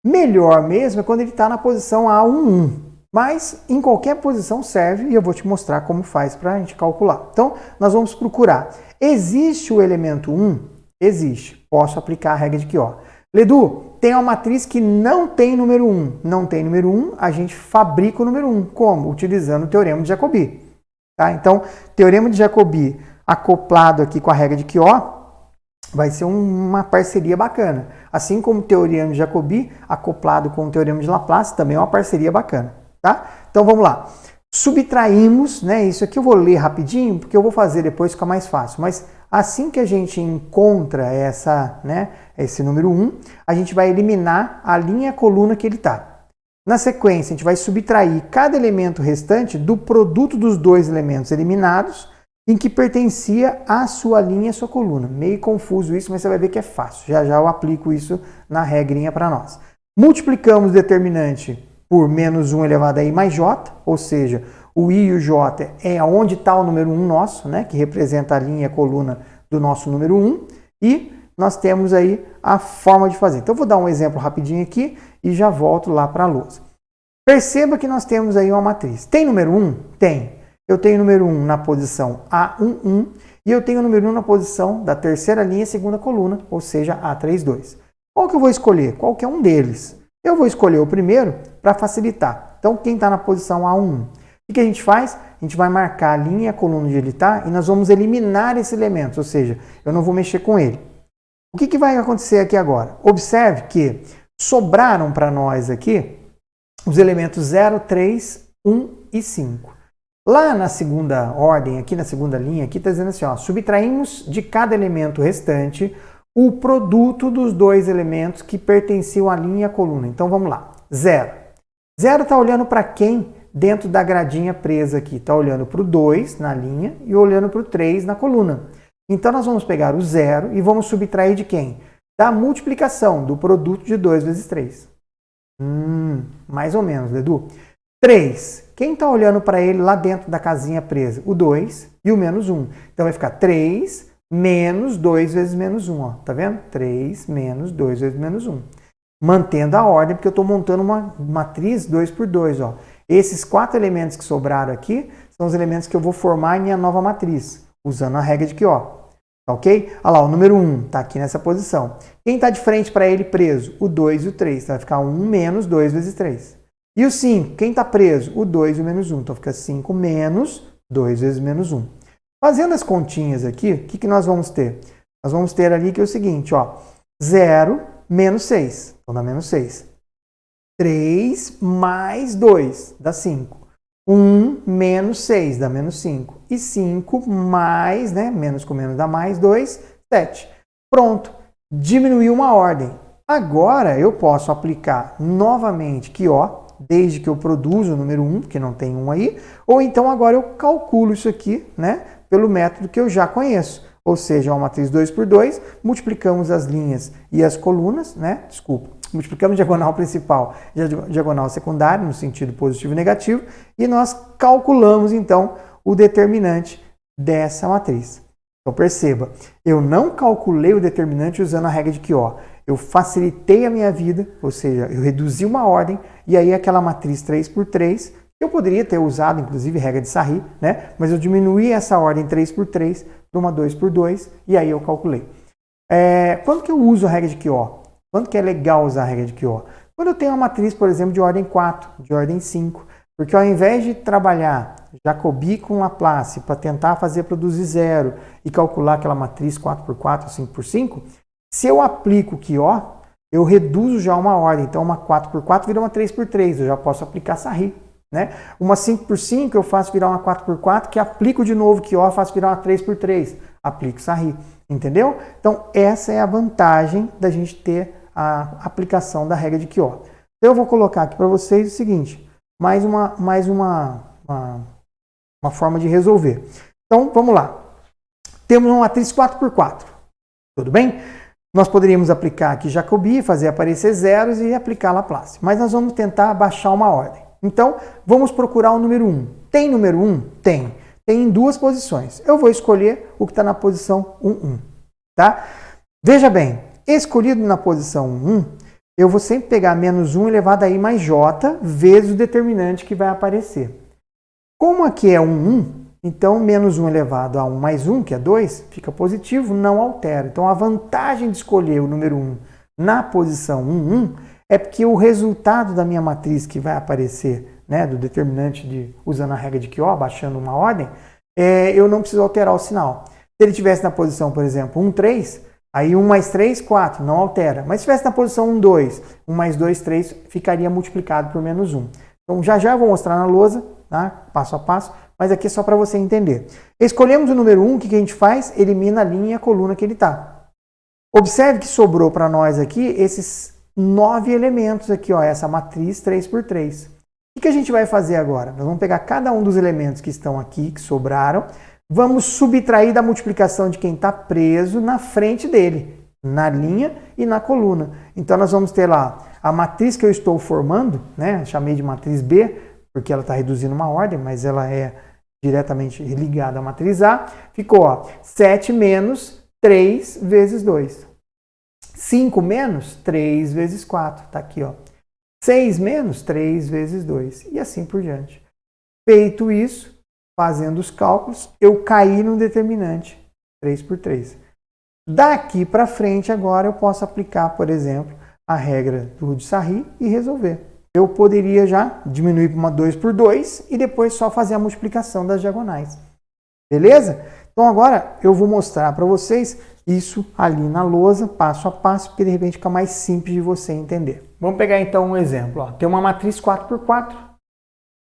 Melhor mesmo é quando ele está na posição A11, mas em qualquer posição serve e eu vou te mostrar como faz para a gente calcular. Então, nós vamos procurar. Existe o elemento 1? Existe. Posso aplicar a regra de QO. Ledu, tem uma matriz que não tem número 1. Não tem número 1, a gente fabrica o número 1. Como? Utilizando o teorema de Jacobi. Tá? Então, teorema de Jacobi acoplado aqui com a regra de QO vai ser uma parceria bacana. Assim como o teorema de Jacobi acoplado com o teorema de Laplace também é uma parceria bacana. Tá? Então, vamos lá. Subtraímos, né? Isso aqui eu vou ler rapidinho, porque eu vou fazer depois, fica mais fácil. Mas assim que a gente encontra esse número 1, a gente vai eliminar a linha e a coluna que ele está. Na sequência, a gente vai subtrair cada elemento restante do produto dos dois elementos eliminados, em que pertencia a sua linha e a sua coluna. Meio confuso isso, mas você vai ver que é fácil. Já já eu aplico isso na regrinha para nós. Multiplicamos o determinante por menos 1 elevado a i mais j, ou seja, o i e o j é onde está o número 1 nosso, né, que representa a linha e a coluna do nosso número 1, e nós temos aí a forma de fazer. Então, eu vou dar um exemplo rapidinho aqui e já volto lá para a lousa. Perceba que nós temos aí uma matriz. Tem número 1? Tem. Eu tenho o número 1 na posição A11 e eu tenho o número 1 na posição da terceira linha e segunda coluna, ou seja, A32. Qual que eu vou escolher? Qualquer um deles. Eu vou escolher o primeiro para facilitar. Então, quem está na posição A1? O que a gente faz? A gente vai marcar a linha e a coluna onde ele está e nós vamos eliminar esse elemento, ou seja, eu não vou mexer com ele. O que vai acontecer aqui agora? Observe que sobraram para nós aqui os elementos 0, 3, 1 e 5. Lá na segunda ordem, aqui na segunda linha, aqui está dizendo assim, ó, subtraímos de cada elemento restante o produto dos dois elementos que pertenciam à linha e à coluna. Então vamos lá. 0. 0 está olhando para quem dentro da gradinha presa aqui? Está olhando para o 2 na linha e olhando para o 3 na coluna. Então nós vamos pegar o 0 e vamos subtrair de quem? Da multiplicação do produto de 2 vezes 3. Mais ou menos, Edu. 3. Quem está olhando para ele lá dentro da casinha presa? O 2 e o menos 1. Então vai ficar 3 menos 2 vezes menos 1. Ó. Tá vendo? 3 menos 2 vezes menos 1. Mantendo a ordem, porque eu estou montando uma matriz 2 por 2. Ó. Esses 4 elementos que sobraram aqui são os elementos que eu vou formar em minha nova matriz, usando a regra de QO. Ok? Olha lá, o número 1 está aqui nessa posição. Quem está de frente para ele preso? O 2 e o 3. Então vai ficar 1 menos 2 vezes 3. E o 5, quem está preso? O 2 e o menos 1. Então fica 5 menos 2 vezes menos 1. Fazendo as continhas aqui, o que nós vamos ter? Nós vamos ter ali que é o seguinte, ó, 0 menos 6. Então dá menos 6. 3 mais 2 dá 5. 1 menos 6 dá menos 5. E 5 mais, né, menos com menos dá mais 2, 7. Pronto, diminuiu uma ordem. Agora eu posso aplicar novamente QO, desde que eu produza o número 1, que não tem 1 aí, ou então agora eu calculo isso aqui, né, pelo método que eu já conheço. ou seja, uma matriz 2 por 2, multiplicamos as linhas e as colunas, né? Desculpa, multiplicamos diagonal principal e diagonal secundária, no sentido positivo e negativo, e nós calculamos, então, o determinante dessa matriz. Então, perceba, eu não calculei o determinante usando a regra de Kio. Eu facilitei a minha vida, ou seja, eu reduzi uma ordem, e aí aquela matriz 3 por 3, eu poderia ter usado, inclusive, regra de Sarri, né? Mas eu diminuí essa ordem 3 por 3 para uma 2 por 2, e aí eu calculei. Quando que eu uso a regra de Kio? Quando que é legal usar a regra de Kio? Quando eu tenho uma matriz, por exemplo, de ordem 4, de ordem 5, porque ao invés de trabalhar Jacobi com Laplace para tentar fazer produzir zero e calcular aquela matriz 4 por 4, 5 por 5, se eu aplico o Kio, eu reduzo já uma ordem. Então, uma 4 por 4 vira uma 3 por 3, eu já posso aplicar Sarri. Né? Uma 5 por 5 eu faço virar uma 4 por 4, que aplico de novo Kio, faço virar uma 3 por 3, aplico Sarri. Entendeu? Então, essa é a vantagem da gente ter a aplicação da regra de Kio. Eu vou colocar aqui para vocês o seguinte, mais uma forma de resolver. Então, vamos lá. Temos uma matriz 4 por 4. Tudo bem? Nós poderíamos aplicar aqui Jacobi, fazer aparecer zeros e aplicar Laplace. Mas nós vamos tentar baixar uma ordem. Então, vamos procurar o número 1. Tem número 1? Tem. Tem em duas posições. Eu vou escolher o que está na posição 1, 1. Tá? Veja bem, escolhido na posição 1, eu vou sempre pegar menos 1 elevado a i mais j vezes o determinante que vai aparecer. Como aqui é 1, 1, então menos 1 elevado a 1 mais 1, que é 2, fica positivo, não altera. Então a vantagem de escolher o número 1 na posição 1, 1 é porque o resultado da minha matriz que vai aparecer, né, do determinante usando a regra de Kio, baixando uma ordem, eu não preciso alterar o sinal. Se ele estivesse na posição, por exemplo, 1, 3, aí 1 mais 3, 4, não altera. Mas se estivesse na posição 1, 2, 1 mais 2, 3, ficaria multiplicado por menos 1. Então já eu vou mostrar na lousa, tá? Passo a passo, mas aqui é só para você entender. Escolhemos o número 1, o que a gente faz? Elimina a linha e a coluna que ele está. Observe que sobrou para nós aqui esses 9 elementos aqui, ó, essa matriz 3 por 3. O que a gente vai fazer agora? Nós vamos pegar cada um dos elementos que estão aqui, que sobraram, vamos subtrair da multiplicação de quem está preso na frente dele, na linha e na coluna. Então nós vamos ter lá a matriz que eu estou formando, né? Chamei de matriz B, porque ela está reduzindo uma ordem, mas ela é diretamente ligada à matriz A. Ficou, ó, 7 menos 3 vezes 2. 5 menos 3 vezes 4, está aqui, ó. 6 menos 3 vezes 2, e assim por diante. Feito isso, fazendo os cálculos, eu caí no determinante 3 por 3. Daqui para frente, agora, eu posso aplicar, por exemplo, a regra do Rud-Sarri e resolver. Eu poderia já diminuir para uma 2 por 2 e depois só fazer a multiplicação das diagonais. Beleza? Então agora eu vou mostrar para vocês isso ali na lousa, passo a passo, porque de repente fica mais simples de você entender. Vamos pegar então um exemplo. Ó. Tem uma matriz 4 por 4.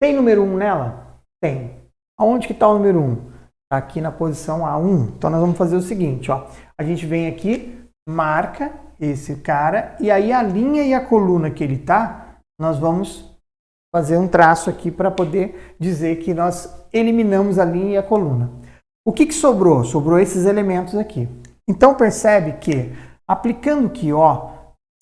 Tem número 1 nela? Tem. Aonde que está o número 1? Está aqui na posição A1. Então nós vamos fazer o seguinte. Ó. A gente vem aqui, marca esse cara, e aí a linha e a coluna que ele está, nós vamos fazer um traço aqui para poder dizer que nós eliminamos a linha e a coluna. O que sobrou? Sobrou esses elementos aqui. Então percebe que, aplicando Kio,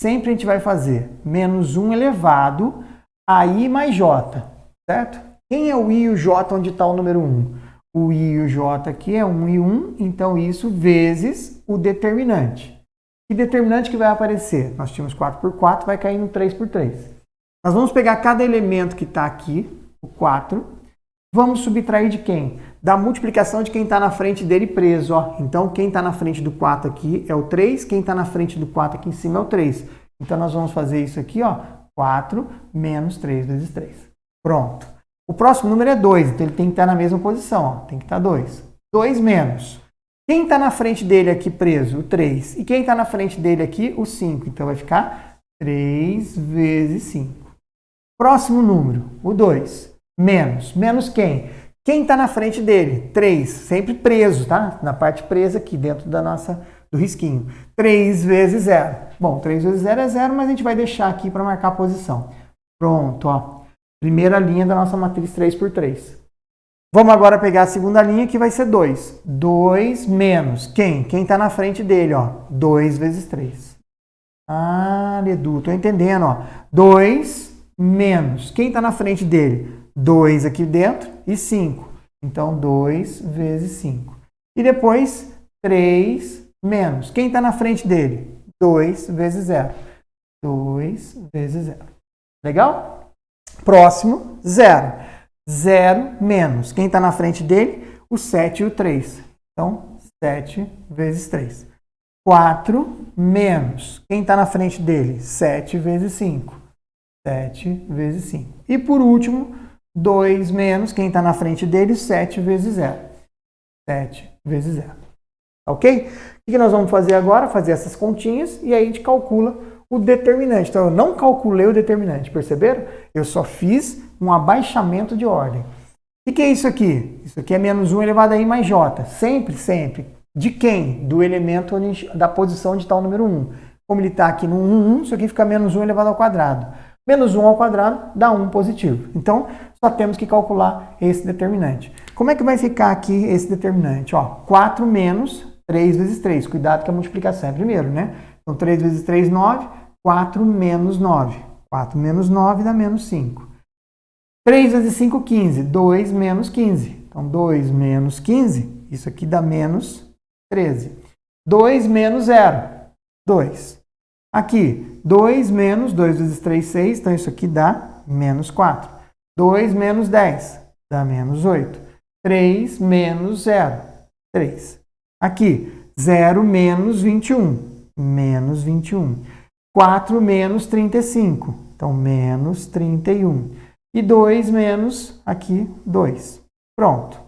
sempre a gente vai fazer menos 1 elevado a i mais j, certo? Quem é o i e o j onde está o número 1? O i e o j aqui é 1 e 1, então isso vezes o determinante. Que determinante que vai aparecer? Nós tínhamos 4 por 4, vai cair no 3 por 3. Nós vamos pegar cada elemento que está aqui, o 4, vamos subtrair de quem? Da multiplicação de quem está na frente dele preso. Ó. Então, quem está na frente do 4 aqui é o 3, quem está na frente do 4 aqui em cima é o 3. Então, nós vamos fazer isso aqui, ó, 4 menos 3 vezes 3. Pronto. O próximo número é 2, então ele tem que estar na mesma posição, ó, tem que estar 2. 2 menos. Quem está na frente dele aqui preso? O 3. E quem está na frente dele aqui? O 5. Então, vai ficar 3 vezes 5. Próximo número, o 2. Menos. Menos quem? Quem está na frente dele? 3. Sempre preso, tá? Na parte presa aqui, dentro do risquinho. 3 vezes 0. Bom, 3 vezes 0 é 0, mas a gente vai deixar aqui para marcar a posição. Pronto, ó. Primeira linha da nossa matriz 3 por 3. Vamos agora pegar a segunda linha, que vai ser 2. 2 menos quem? Quem está na frente dele, ó. 2 vezes 3. Ah, Edu, tô entendendo, ó. 2 menos quem está na frente dele? 2 aqui dentro e 5. Então, 2 vezes 5. E depois, 3 menos quem está na frente dele? 2 vezes 0. 2 vezes 0. Legal? Próximo, 0. 0 menos quem está na frente dele? O 7 e o 3. Então, 7 vezes 3. 4 menos quem está na frente dele? 7 vezes 5. 7 vezes 5. E por último, 2 menos quem está na frente dele? 7 vezes 0. 7 vezes 0. Ok? O que nós vamos fazer agora? Fazer essas continhas e aí a gente calcula o determinante. Então, eu não calculei o determinante, perceberam? Eu só fiz um abaixamento de ordem. O que é isso aqui? Isso aqui é menos 1 elevado a i mais j. Sempre, sempre. De quem? Do elemento da posição onde está o número 1. Como ele está aqui no 1, isso aqui fica menos 1 elevado ao quadrado. Menos 1 ao quadrado dá 1 positivo. Então, só temos que calcular esse determinante. Como é que vai ficar aqui esse determinante? Ó, 4 menos 3 vezes 3. Cuidado que a multiplicação é primeiro, né? Então, 3 vezes 3, 9. 4 menos 9. 4 menos 9 dá menos 5. 3 vezes 5, 15. 2 menos 15. Então, 2 menos 15, isso aqui dá menos 13. 2 menos 0, 2. Aqui, 2 menos 2 vezes 3, 6. Então, isso aqui dá menos 4. 2 menos 10 dá menos 8. 3 menos 0, 3. Aqui, 0 menos 21, menos 21. 4 menos 35, então menos 31. E 2 menos, aqui, 2. Pronto.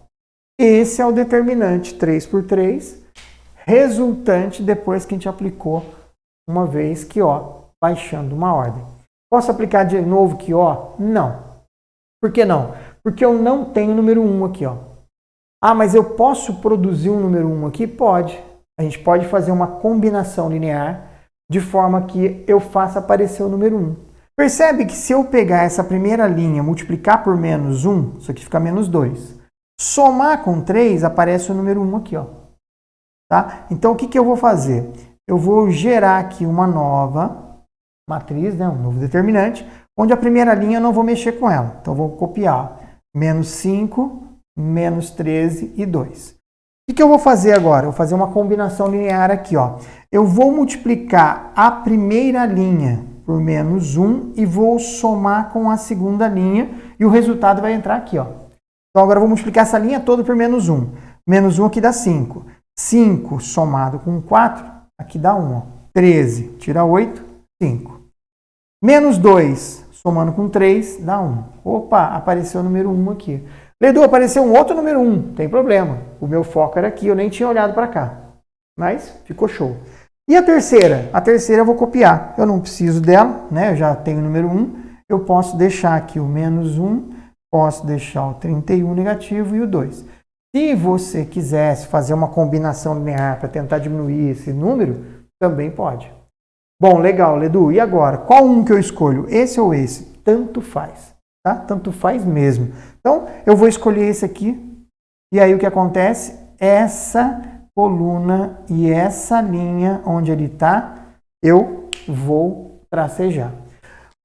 Esse é o determinante 3 por 3, resultante depois que a gente aplicou uma vez que ó, baixando uma ordem. Posso aplicar de novo que ó? Não. Por que não? Porque eu não tenho o número 1 aqui, ó. Ah, mas eu posso produzir um número 1 aqui? Pode. A gente pode fazer uma combinação linear de forma que eu faça aparecer o número 1. Percebe que se eu pegar essa primeira linha, multiplicar por menos 1, isso aqui fica menos 2. Somar com 3, aparece o número 1 aqui, ó. Tá? Então, o que eu vou fazer? Eu vou gerar aqui uma nova matriz, né, um novo determinante, onde a primeira linha eu não vou mexer com ela. Então, eu vou copiar menos 5, menos 13 e 2. O que eu vou fazer agora? Eu vou fazer uma combinação linear aqui, ó. Eu vou multiplicar a primeira linha por menos 1 e vou somar com a segunda linha e o resultado vai entrar aqui, ó. Então, agora eu vou multiplicar essa linha toda por menos 1. Menos 1 aqui dá 5. 5 somado com 4, aqui dá 1, ó. 13, tira 8, 5. Menos 2 somando com 3 dá 1. Opa, apareceu o número 1 aqui. Ledu, apareceu um outro número 1. Tem problema. O meu foco era aqui, eu nem tinha olhado para cá. Mas ficou show. E a terceira? A terceira eu vou copiar. Eu não preciso dela, né? Eu já tenho o número 1. Eu posso deixar aqui o menos 1, posso deixar o 31 negativo e o 2. Se você quisesse fazer uma combinação linear para tentar diminuir esse número, também pode. Bom, legal, Ledu. E agora? Qual um que eu escolho? Esse ou esse? Tanto faz. Tá? Tanto faz mesmo. Então, eu vou escolher esse aqui. E aí o que acontece? Essa coluna e essa linha onde ele está, eu vou tracejar.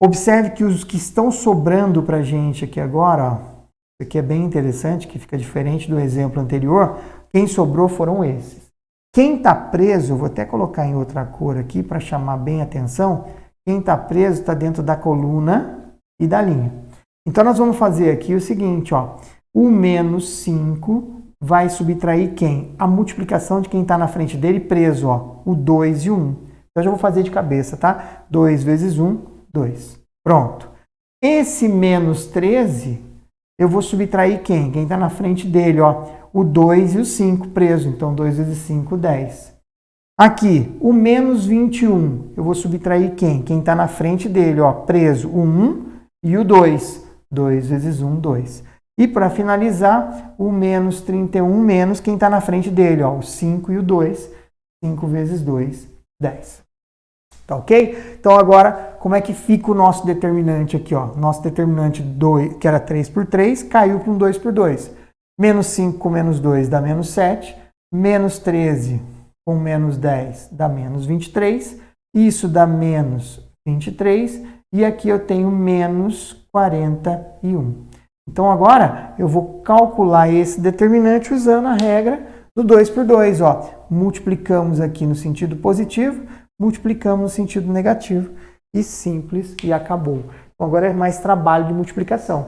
Observe que os que estão sobrando para a gente aqui agora, ó, isso aqui é bem interessante, que fica diferente do exemplo anterior. Quem sobrou foram esses. Quem está preso, eu vou até colocar em outra cor aqui para chamar bem a atenção. Quem está preso está dentro da coluna e da linha. Então, nós vamos fazer aqui o seguinte, ó. O menos 5 vai subtrair quem? A multiplicação de quem está na frente dele preso, ó. O 2 e o 1. Então, eu já vou fazer de cabeça, tá? 2 vezes 1, 2. Pronto. Esse menos 13, eu vou subtrair quem? Quem está na frente dele, ó. O 2 e o 5 preso. Então, 2 vezes 5, 10. Aqui, o menos 21, eu vou subtrair quem? Quem está na frente dele, ó. Preso, o 1 e o 2. 2 vezes 1, 2. E para finalizar, o menos 31 menos quem está na frente dele, ó, o 5 e o 2. 5 vezes 2, 10. Tá ok? Então agora, como é que fica o nosso determinante aqui? Ó? Nosso determinante 2, que era 3 por 3, caiu para um 2 por 2. Menos 5 com menos 2 dá menos 7. Menos 13 com menos 10 dá menos 23. Isso dá menos 23. E aqui eu tenho menos 41. Então agora eu vou calcular esse determinante usando a regra do 2 por 2. Ó. Multiplicamos aqui no sentido positivo, multiplicamos no sentido negativo. E simples, e acabou. Então agora é mais trabalho de multiplicação.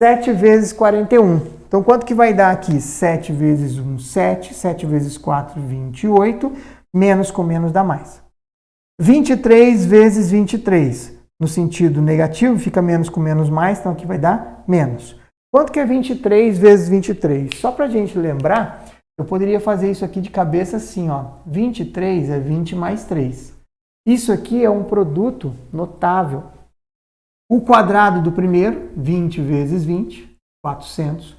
7 vezes 41. Então quanto que vai dar aqui? 7 vezes 1, 7. 7 vezes 4, 28. Menos com menos dá mais. 23 vezes 23. No sentido negativo, fica menos com menos mais, então aqui vai dar menos. Quanto que é 23 vezes 23? Só para a gente lembrar, eu poderia fazer isso aqui de cabeça assim, ó. 23 é 20 mais 3. Isso aqui é um produto notável. O quadrado do primeiro, 20 vezes 20, 400.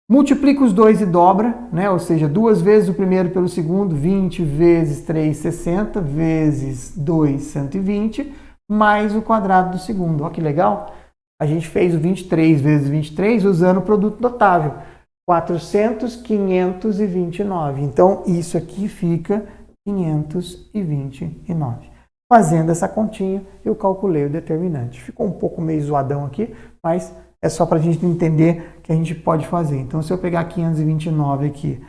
Multiplica os dois e dobra, né? Ou seja, 2 vezes o primeiro pelo segundo, 20 vezes 3, 60, vezes 2, 120, mais o quadrado do segundo. Olha que legal! A gente fez o 23 vezes 23 usando o produto notável. 400, 529. Então, isso aqui fica 529. Fazendo essa continha, eu calculei o determinante. Ficou um pouco meio zoadão aqui, mas é só para a gente entender que a gente pode fazer. Então, se eu pegar 529 aqui,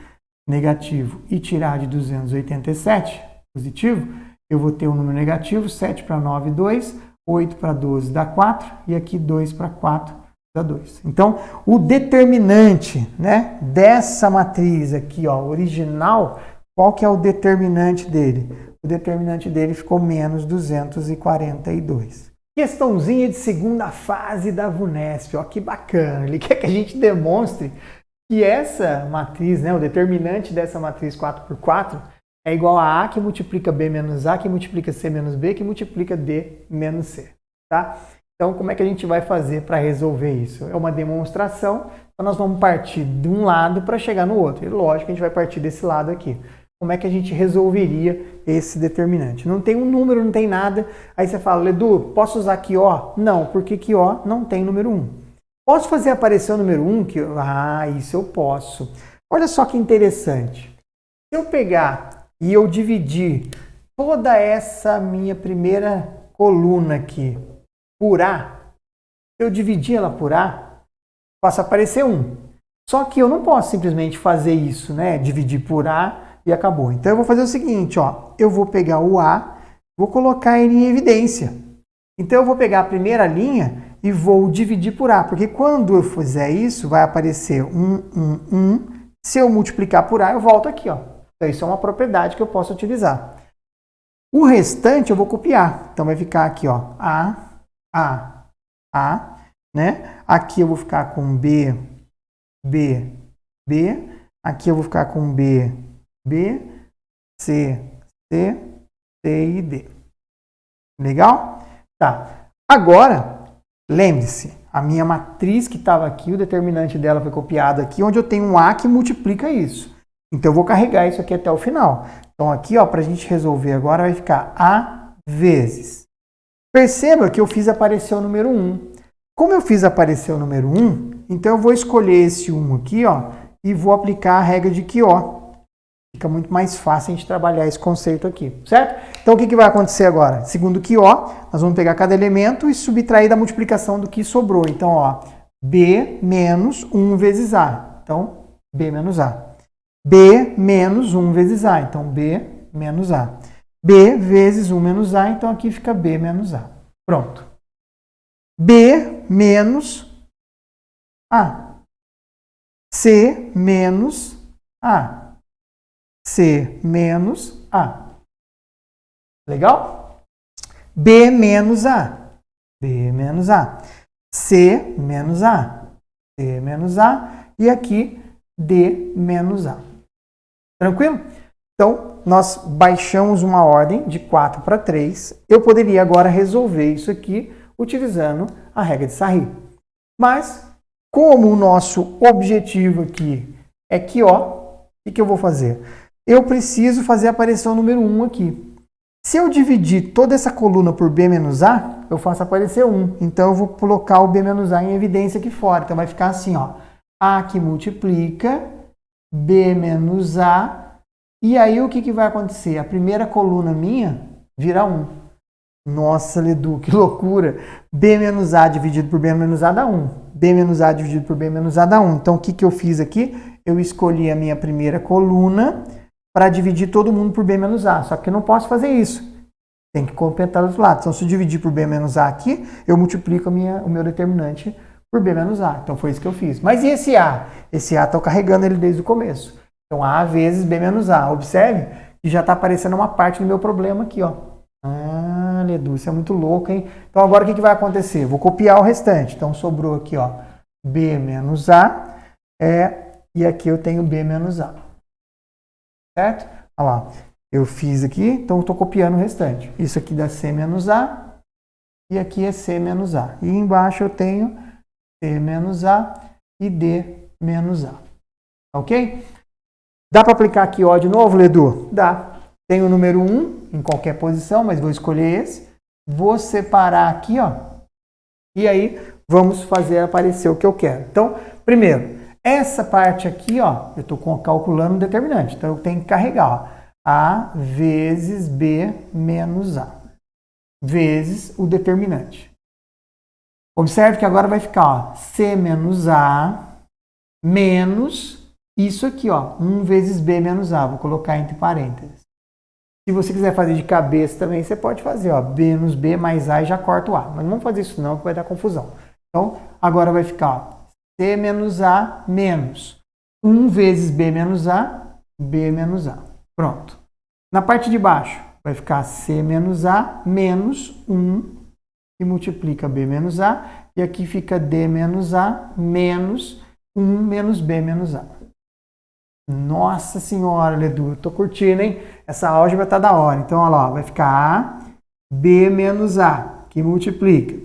negativo, e tirar de 287, positivo, eu vou ter um número negativo, 7 para 9, 2, 8 para 12 dá 4, e aqui 2 para 4 dá 2. Então, o determinante, né, dessa matriz aqui, ó, original, qual que é o determinante dele? O determinante dele ficou menos 242. Questãozinha de segunda fase da VUNESP, ó, que bacana. Ele quer que a gente demonstre que essa matriz, né, o determinante dessa matriz 4x4, é igual a A que multiplica B menos A, que multiplica C menos B, que multiplica D menos C. Tá? Então, como é que a gente vai fazer para resolver isso? É uma demonstração, então nós vamos partir de um lado para chegar no outro. E lógico que a gente vai partir desse lado aqui. Como é que a gente resolveria esse determinante? Não tem um número, não tem nada. Aí você fala, Ledu, posso usar QO? Não, porque QO não tem número 1. Posso fazer aparecer o número 1? Ah, isso eu posso. Olha só que interessante. Se eu pegar e eu dividir toda essa minha primeira coluna aqui por A, eu dividir ela por A, faço aparecer 1. Só que eu não posso simplesmente fazer isso, né? Dividir por A e acabou. Então eu vou fazer o seguinte, ó, eu vou pegar o A, vou colocar ele em evidência. Então eu vou pegar a primeira linha e vou dividir por A, porque quando eu fizer isso, vai aparecer 1. Se eu multiplicar por A, eu volto aqui, ó. Então isso é uma propriedade que eu posso utilizar. O restante eu vou copiar. Então vai ficar aqui, ó, A, né? Aqui eu vou ficar com B. Aqui eu vou ficar com B, C e D. Legal? Tá. Agora, lembre-se, a minha matriz que estava aqui, o determinante dela foi copiado aqui, onde eu tenho um A que multiplica isso. Então, eu vou carregar isso aqui até o final. Então, aqui, ó, para a gente resolver agora, vai ficar A vezes. Perceba que eu fiz aparecer o número 1. Como eu fiz aparecer o número 1, então eu vou escolher esse 1 aqui, ó, e vou aplicar a regra de QO. Fica muito mais fácil a gente trabalhar esse conceito aqui, certo? Então, o que vai acontecer agora? Segundo QO, nós vamos pegar cada elemento e subtrair da multiplicação do que sobrou. Então, ó, B menos 1 vezes A. Então, B menos A. B menos 1 vezes A. Então, B menos A. B vezes 1 menos A. Então, aqui fica B menos A. Pronto. B menos A. C menos A. C menos A. Legal? B menos A. B menos A. C menos A. C menos A. E aqui, D menos A. Tranquilo? Então, nós baixamos uma ordem de 4 para 3. Eu poderia agora resolver isso aqui utilizando a regra de Sarri. Mas, como o nosso objetivo aqui é QO, o que eu vou fazer? Eu preciso fazer aparecer o número 1 aqui. Se eu dividir toda essa coluna por B menos A, eu faço aparecer 1. Então, eu vou colocar o B menos A em evidência aqui fora. Então, vai ficar assim, ó. A que multiplica, B menos A. E aí o que vai acontecer? A primeira coluna minha vira 1. Nossa, Ledu, que loucura! B menos A dividido por B menos A dá 1. B menos A dividido por B menos A dá 1. Então, o que eu fiz aqui? Eu escolhi a minha primeira coluna para dividir todo mundo por B menos A. Só que eu não posso fazer isso. Tem que completar do outro lado. Então, se eu dividir por B menos A aqui, eu multiplico o meu determinante por B menos A. Então, foi isso que eu fiz. Mas e esse A? Esse A, estou carregando ele desde o começo. Então, A vezes B menos A. Observe que já está aparecendo uma parte do meu problema aqui, ó. Ah, Ledu, isso é muito louco, hein? Então, agora o que vai acontecer? Vou copiar o restante. Então, sobrou aqui, ó, B menos A. E aqui eu tenho B menos A. Certo? Olha lá. Eu fiz aqui, então estou copiando o restante. Isso aqui dá C menos A. E aqui é C menos A. E embaixo eu tenho C menos A e D menos A. Ok? Dá para aplicar aqui O de novo, Ledu? Dá. Tem o número 1 em qualquer posição, mas vou escolher esse. Vou separar aqui, ó. E aí, vamos fazer aparecer o que eu quero. Então, primeiro, essa parte aqui, ó, eu estou calculando um determinante. Então, eu tenho que carregar, ó. A vezes B menos A. Vezes o determinante. Observe que agora vai ficar, ó, C menos A menos isso aqui, ó, 1 vezes B menos A. Vou colocar entre parênteses. Se você quiser fazer de cabeça também, você pode fazer, ó, B menos B mais A e já corta o A. Mas não vamos fazer isso não, que vai dar confusão. Então, agora vai ficar, ó, C menos A menos 1 vezes B menos A, B menos A. Pronto. Na parte de baixo, vai ficar C menos A menos 1, que multiplica B menos A. E aqui fica D menos A menos 1 menos B menos A. Nossa senhora, Ledu, eu tô curtindo, hein? Essa álgebra tá da hora. Então, olha lá, vai ficar A, B menos A, que multiplica.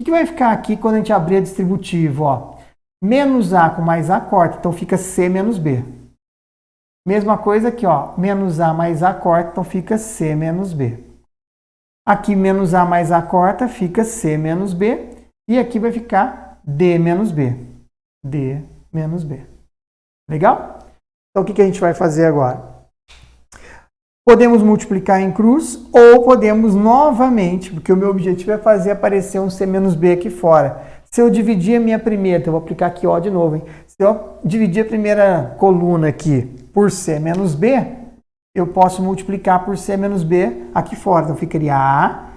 O que vai ficar aqui quando a gente abrir a distributiva? Ó? Menos A com mais A corta, então fica C menos B. Mesma coisa aqui, ó, menos A mais A corta, então fica C menos B. Aqui menos A mais A corta, fica C menos B. E aqui vai ficar D menos B. D menos B. Legal? Então, o que a gente vai fazer agora? Podemos multiplicar em cruz ou podemos novamente, porque o meu objetivo é fazer aparecer um C menos B aqui fora. Se eu dividir a minha primeira, então eu vou aplicar aqui O de novo, hein? Se eu dividir a primeira coluna aqui por C menos B, eu posso multiplicar por C menos B aqui fora. Então, ficaria A,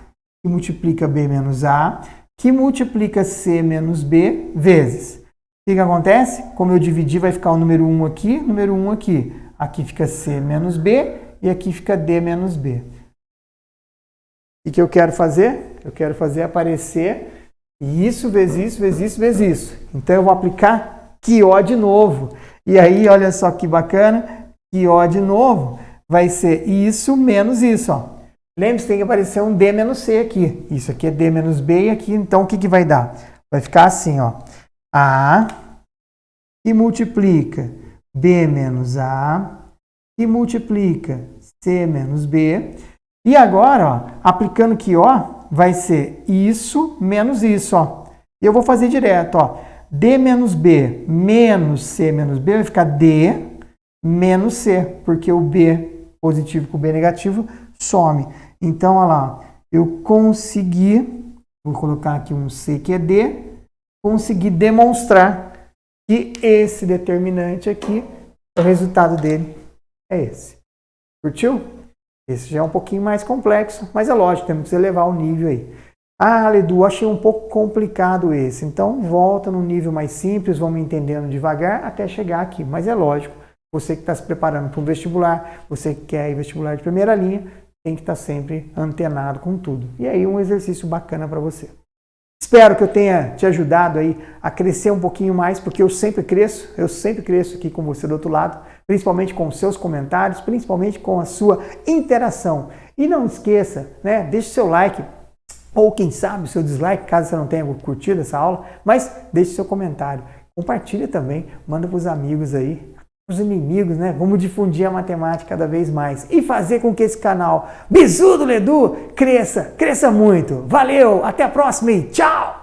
que multiplica B menos A, que multiplica C menos B, vezes. O que acontece? Como eu dividi, vai ficar o número 1 aqui, número 1 aqui. Aqui fica C menos B e aqui fica D menos B. O que eu quero fazer? Eu quero fazer aparecer isso, vezes isso, vezes isso, vezes isso. Então, eu vou aplicar QO de novo. E aí, olha só que bacana, QO de novo vai ser isso menos isso, ó. Lembre-se que tem que aparecer um D menos C aqui. Isso aqui é D menos B e aqui, então, o que vai dar? Vai ficar assim, ó. A, que multiplica B menos A, que multiplica C menos B. E agora, ó, aplicando QO, vai ser isso menos isso, ó. E eu vou fazer direto, ó. D menos B menos C menos B vai ficar D menos C, porque o B positivo com o B negativo some. Então, olha lá, eu consegui, vou colocar aqui um C que é D, consegui demonstrar que esse determinante aqui, o resultado dele é esse. Curtiu? Esse já é um pouquinho mais complexo, mas é lógico, temos que elevar o nível aí. Ah, Ledu, achei um pouco complicado esse. Então, volta no nível mais simples, vamos entendendo devagar até chegar aqui. Mas é lógico, você que está se preparando para um vestibular, você que quer ir vestibular de primeira linha, tem que estar sempre antenado com tudo. E aí, um exercício bacana para você. Espero que eu tenha te ajudado aí a crescer um pouquinho mais, porque eu sempre cresço aqui com você do outro lado, principalmente com os seus comentários, principalmente com a sua interação. E não esqueça, né, deixe seu like, ou quem sabe o seu dislike, caso você não tenha curtido essa aula, mas deixe seu comentário. Compartilha também, manda para os amigos aí, os inimigos, né? Vamos difundir a matemática cada vez mais e fazer com que esse canal Bizu do Ledu cresça muito. Valeu, até a próxima e tchau!